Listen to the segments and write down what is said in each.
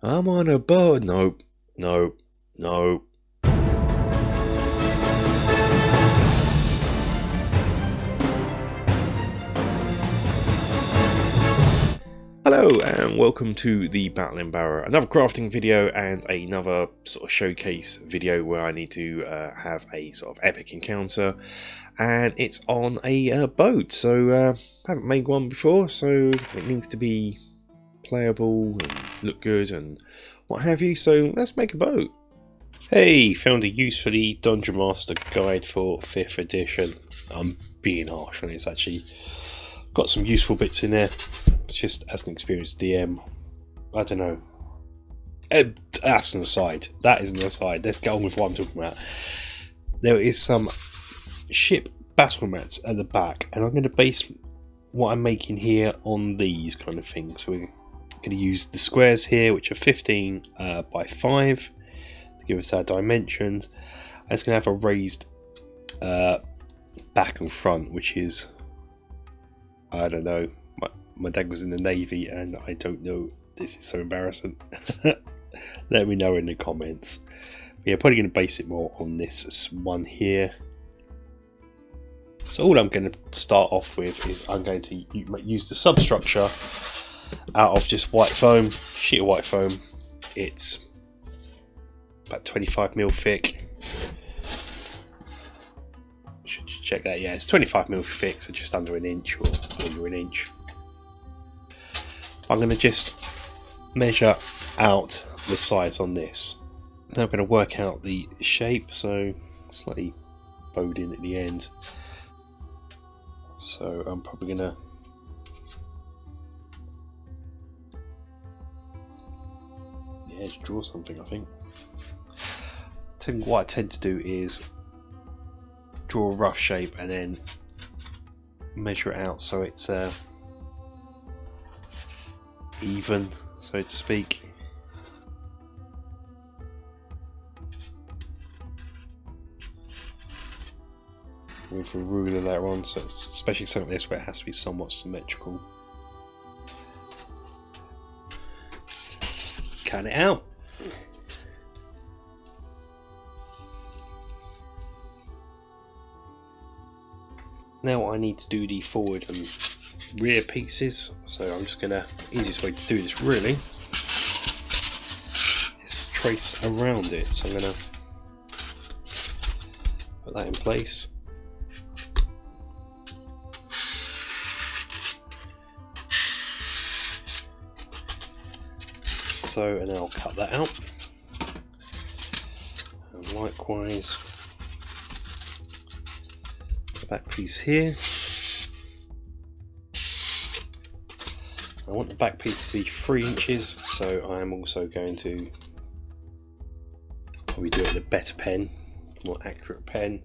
I'm on a boat. Nope, nope, nope. Hello and welcome to the Battling Barrow, another crafting video and another sort of showcase video where I need to have a sort of epic encounter, and it's on a boat. So I haven't made one before, so it needs to be playable and look good and what have you, so let's make a boat. Hey, found a use for the Dungeon Master Guide for 5th edition. I'm being harsh on it, it's actually got some useful bits in there. It's just as an experienced DM, I don't know. That's an aside. That is an aside. Let's get on with what I'm talking about. There is some ship battle mats at the back, and I'm going to base what I'm making here on these kind of things. So we're going to use the squares here, which are 15 by 5 to give us our dimensions. And it's going to have a raised back and front, which is, I don't know. My dad was in the Navy and I don't know. This is so embarrassing. Let me know in the comments. Yeah, probably going to base it more on this one here. So all I'm going to start off with is I'm going to use the substructure out of just white foam, sheet of white foam. It's about 25mm thick. Should check that. Yeah, it's 25mm thick, so just under an inch or under an inch. I'm going to just measure out the size on this. Now I'm going to work out the shape, so slightly bowed in at the end. So I'm probably going to draw something, I think. What I tend to do is draw a rough shape and then measure it out so it's even, so to speak. With a ruler later on, so it's especially something like this where it has to be somewhat symmetrical. Just cut it out. Now I need to do the forward and rear pieces, so I'm just gonna, easiest way to do this really is trace around it. So I'm gonna put that in place. So, and then I'll cut that out, and likewise the back piece here. I want the back piece to be 3 inches, so I am also going to probably do it with a better pen, more accurate pen.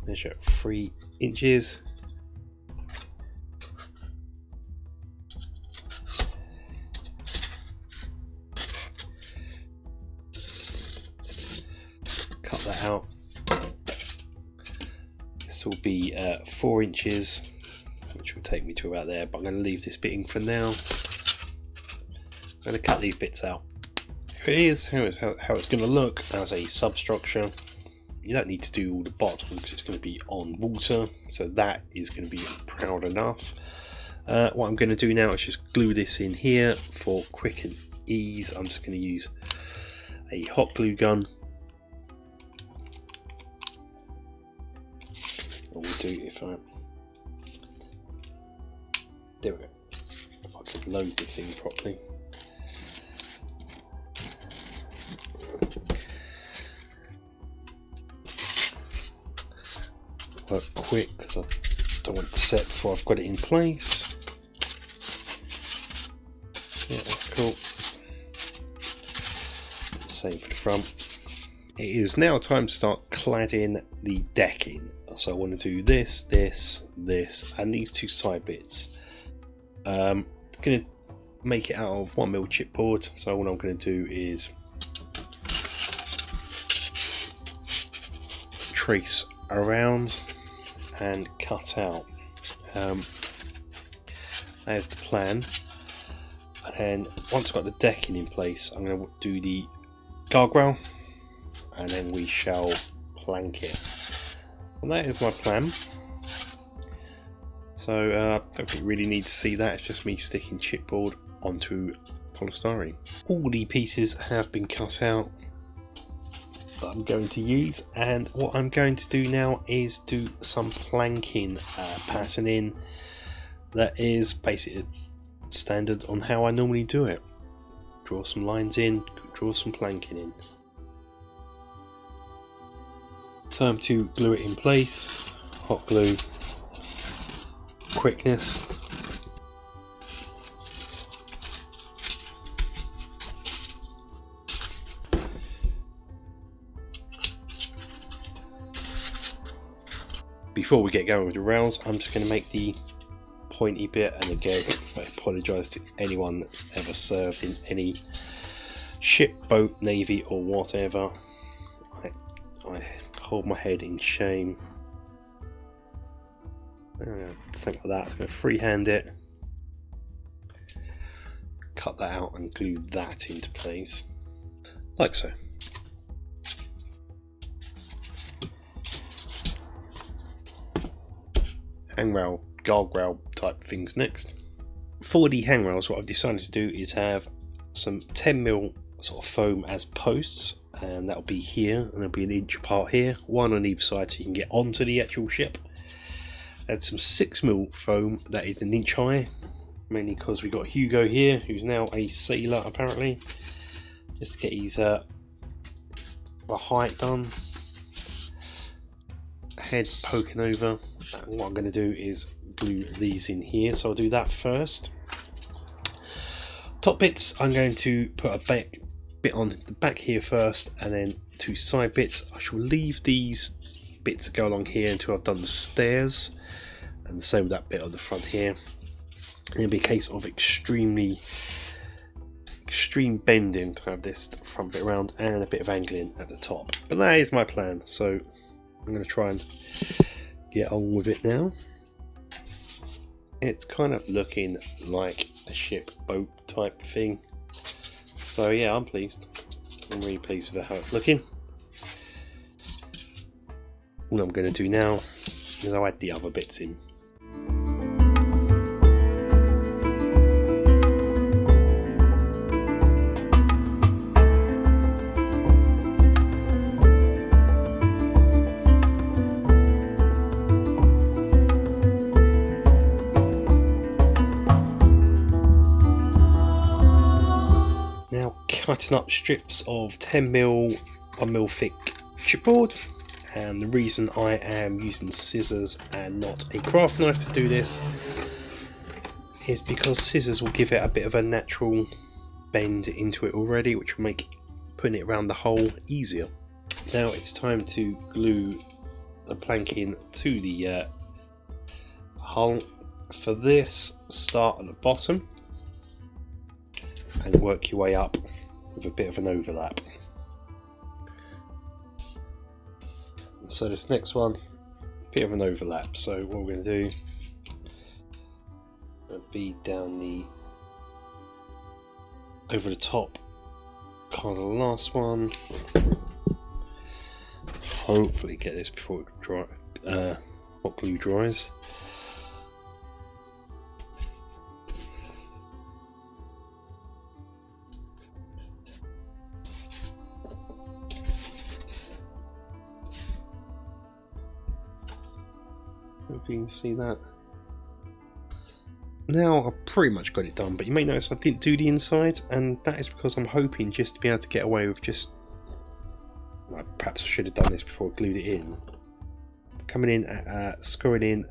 Measure 3 inches. Cut that out. This will be 4 inches, which will take me to about there, but I'm going to leave this bit in for now. I'm going to cut these bits out. Here it is, how it's going to look as a substructure. You don't need to do all the bottom because it's going to be on water, so that is going to be proud enough. What I'm going to do now is just glue this in here for quick and ease. I'm just going to use a hot glue gun. What we'll do if I, there we go, if I could load the thing properly. Work quick because I don't want it to set before I've got it in place. Yeah, that's cool. Same for the front. It is now time to start cladding the decking. So I want to do this, this, this, and these two side bits. I'm going to make it out of 1mm chipboard. So what I'm going to do is trace around and cut out. as the plan. And then once I've got the decking in place, I'm going to do the guardrail, and then we shall plank it. And that is my plan. So I don't think you really need to see that, it's just me sticking chipboard onto polystyrene. All the pieces have been cut out that I'm going to use, and what I'm going to do now is do some planking patterning that is basically standard on how I normally do it. Draw some lines in, draw some planking in. Time to glue it in place. Hot glue, quickness. Before we get going with the rails, I'm just going to make the pointy bit, and again I apologise to anyone that's ever served in any ship, boat, navy or whatever. I hold my head in shame. Something like that. I'm going to freehand it, cut that out and glue that into place like so. Hangrail, guardrail type things next. For the hangrails, what I've decided to do is have some 10mm sort of foam as posts, and that'll be here, and there'll be an inch apart here, one on either side so you can get onto the actual ship. Add some 6mm foam that is an inch high, mainly because we've got Hugo here, who's now a sailor apparently, just to get his the height done. Head poking over. And what I'm going to do is glue these in here, so I'll do that first. Top bits, I'm going to put a bit on the back here first, and then 2 side bits. I shall leave these bits to go along here until I've done the stairs, and the same with that bit on the front here. It'll be a case of extreme bending to have this front bit around, and a bit of angling at the top. But that is my plan, so I'm going to try and get on with it now. It's kind of looking like a ship boat type thing, so yeah, I'm pleased. I'm really pleased with how it's looking. All I'm going to do now is I'll add the other bits in. Cutting up strips of 10mm, 1mm thick chipboard, and the reason I am using scissors and not a craft knife to do this is because scissors will give it a bit of a natural bend into it already, which will make putting it around the hole easier. Now it's time to glue the planking to the hull. For this, start at the bottom and work your way up with a bit of an overlap. So this next one, a bit of an overlap. So what we're going to do, bead down the over the top, kind of the last one. Hopefully get this before it dry, hot glue dries. Hopefully you can see that. Now I've pretty much got it done, but you may notice I didn't do the inside, and that is because I'm hoping just to be able to get away with just, perhaps I should have done this before I glued it in, coming in, screwing in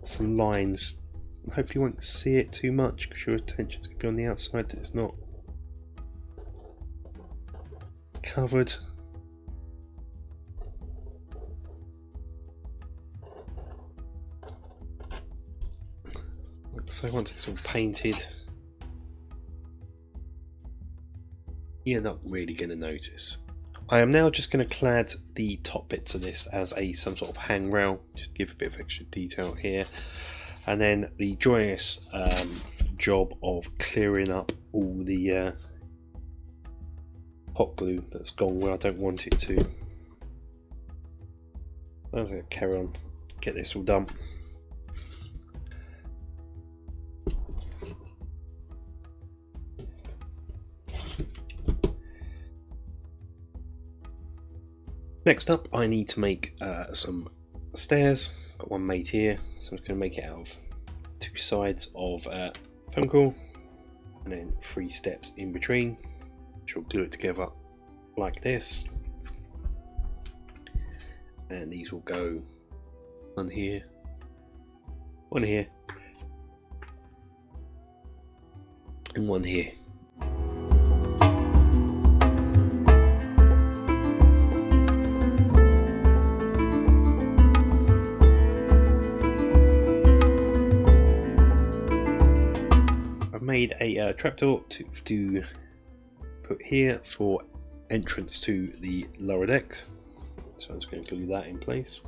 some lines. Hopefully you won't see it too much because your attention's going to be on the outside that it's not covered. So once it's all painted, you're not really going to notice. I am now just going to clad the top bits of this as some sort of hangrail, just to give a bit of extra detail here. And then the joyous job of clearing up all the hot glue that's gone where I don't want it to. I'm going to carry on, get this all done. Next up, I need to make some stairs. Got one made here, so I'm just going to make it out of 2 sides of foam core, and then 3 steps in between, which will glue it together like this. And these will go one here, and one here. I've made a trapdoor to put here for entrance to the lower decks. So I'm just going to glue that in place.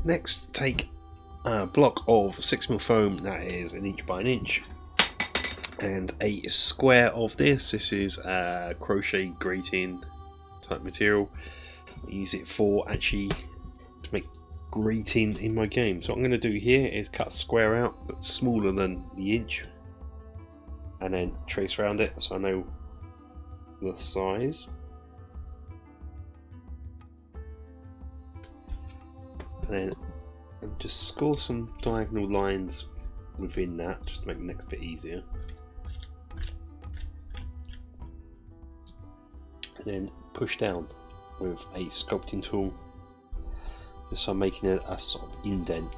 Next, take a block of 6mm foam that is 1 inch by 1 inch, and a square of this. This is crochet grating type material. I use it for actually to make grating in my game. So what I'm going to do here is cut a square out that's smaller than the inch, and then trace around it so I know the size. And then just score some diagonal lines within that, just to make the next bit easier. And then push down with a sculpting tool, just so I'm making a sort of indent.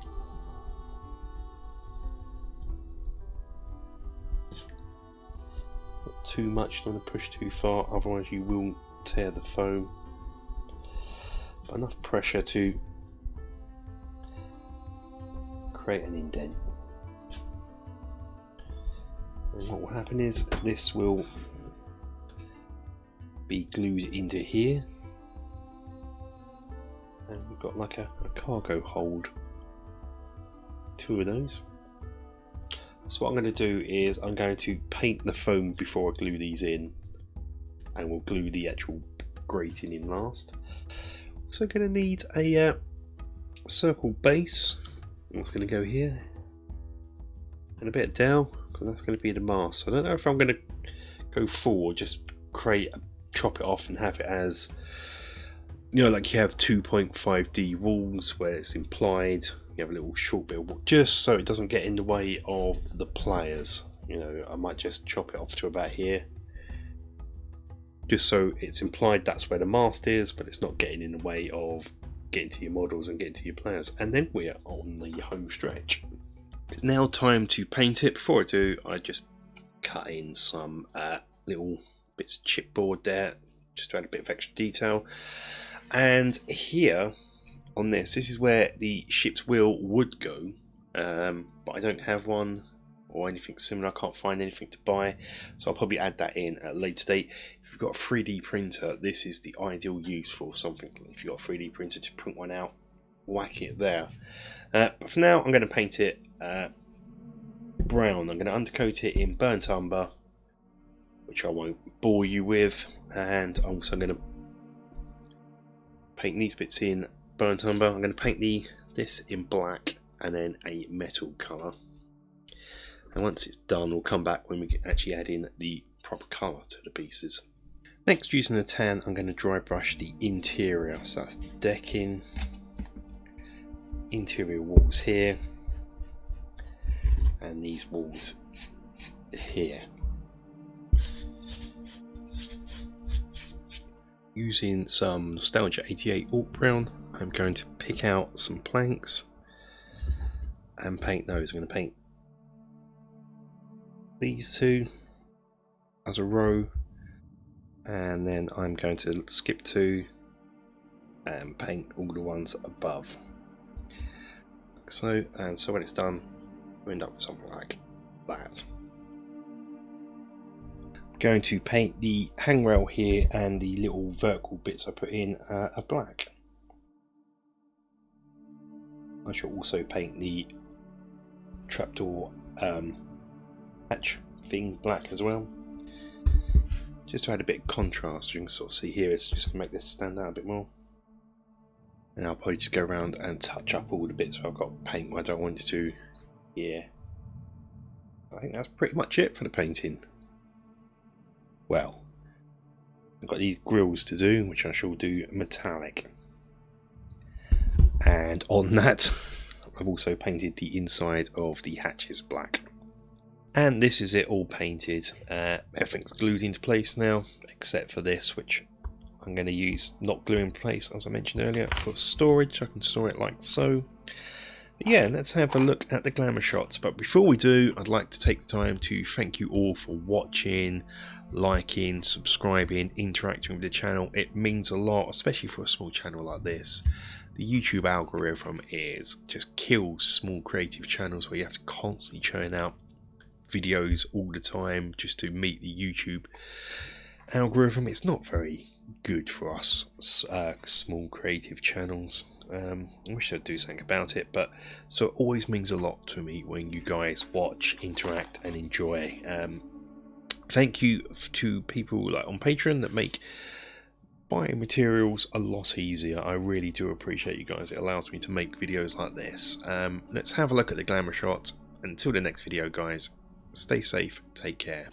Not too much, don't want to push too far, otherwise you will tear the foam. But enough pressure to create an indent. And what will happen is this will be glued into here, and we've got like a cargo hold, 2 of those. So what I'm going to do is I'm going to paint the foam before I glue these in, and we'll glue the actual grating in last. Also going to need a circle base. That's going to go here, and a bit of dowel, because that's going to be the mast. So I don't know if I'm going to go full or just chop it off and have it as, you know, like you have 2.5D walls where it's implied. You have a little short bit of wood, just so it doesn't get in the way of the players. You know, I might just chop it off to about here, just so it's implied that's where the mast is, but it's not getting in the way of getting to your models and getting to your players. And then we're on the home stretch. It's now time to paint it. Before I do, I just cut in some little bits of chipboard there, just to add a bit of extra detail. And here on this is where the ship's wheel would go, but I don't have one or anything similar. I can't find anything to buy, so I'll probably add that in at a later date. If you've got a 3D printer, this is the ideal use for something. If you've got a 3D printer, to print one out, whack it there. But for now, I'm going to paint it brown. I'm going to undercoat it in burnt umber, which I won't bore you with, and I'm also going to paint these bits in burnt umber. I'm going to paint this in black and then a metal colour. And once it's done, we'll come back when we can actually add in the proper colour to the pieces. Next, using a tan, I'm going to dry brush the interior. So that's the decking, interior walls here, and these walls here. Using some Nostalgia 88 Alt Brown, I'm going to pick out some planks and paint those. I'm going to paint these 2 as a row, and then I'm going to skip 2 and paint all the ones above. So, and so when it's done, we end up with something like that. going to paint the handrail here and the little vertical bits I put in are black. I shall also paint the trapdoor hatch thing black as well, just to add a bit of contrast. You can sort of see here, it's just going to make this stand out a bit more. And I'll probably just go around and touch up all the bits where I've got paint where I don't want it to. Yeah, I think that's pretty much it for the painting. Well, I've got these grills to do, which I shall do metallic. And on that, I've also painted the inside of the hatches black. And this is it all painted. Everything's glued into place now, except for this, which I'm going to use not glue in place, as I mentioned earlier, for storage. I can store it like so. But yeah, let's have a look at the glamour shots. But before we do, I'd like to take the time to thank you all for watching, liking, subscribing, interacting with the channel. It means a lot, especially for a small channel like this. The YouTube algorithm just kills small creative channels where you have to constantly churn out videos all the time just to meet the YouTube algorithm. It's not very good for us small creative channels. I wish I'd do something about it, but so it always means a lot to me when you guys watch, interact and enjoy. Thank you to people like on Patreon that make buying materials a lot easier. I really do appreciate you guys. It allows me to make videos like this. Let's have a look at the glamour shot. Until the next video, guys, stay safe, take care.